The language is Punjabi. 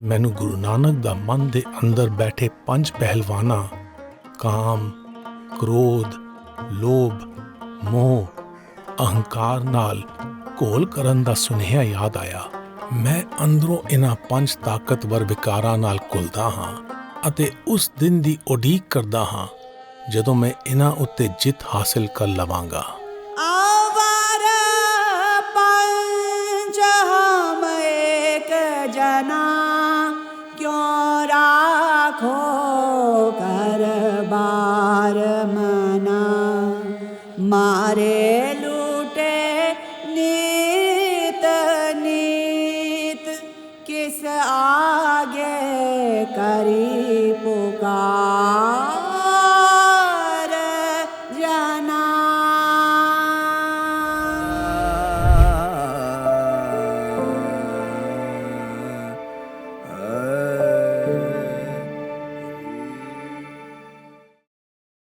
ਮੈਨੂੰ ਗੁਰੂ ਨਾਨਕ ਦਾ ਮਨ ਦੇ ਅੰਦਰ ਬੈਠੇ 5 ਪਹਿਲਵਾਨਾਂ ਕਾਮ, ਕ੍ਰੋਧ, ਲੋਭ, ਮੋਹ, ਅਹੰਕਾਰ ਨਾਲ ਘੋਲ ਕਰਨ ਦਾ ਸੁਨੇਹਾ ਯਾਦ ਆਇਆ। ਮੈਂ ਅੰਦਰੋਂ ਇਹਨਾਂ 5 ਤਾਕਤਵਰ ਵਿਕਾਰਾਂ ਨਾਲ ਘੁਲਦਾ ਹਾਂ ਅਤੇ ਉਸ ਦਿਨ ਦੀ ਉਡੀਕ ਕਰਦਾ ਹਾਂ ਜਦੋਂ ਮੈਂ ਇਹਨਾਂ ਉੱਤੇ ਜਿੱਤ ਹਾਸਿਲ ਕਰ ਲਵਾਂਗਾ। आवर पंच हम एक जना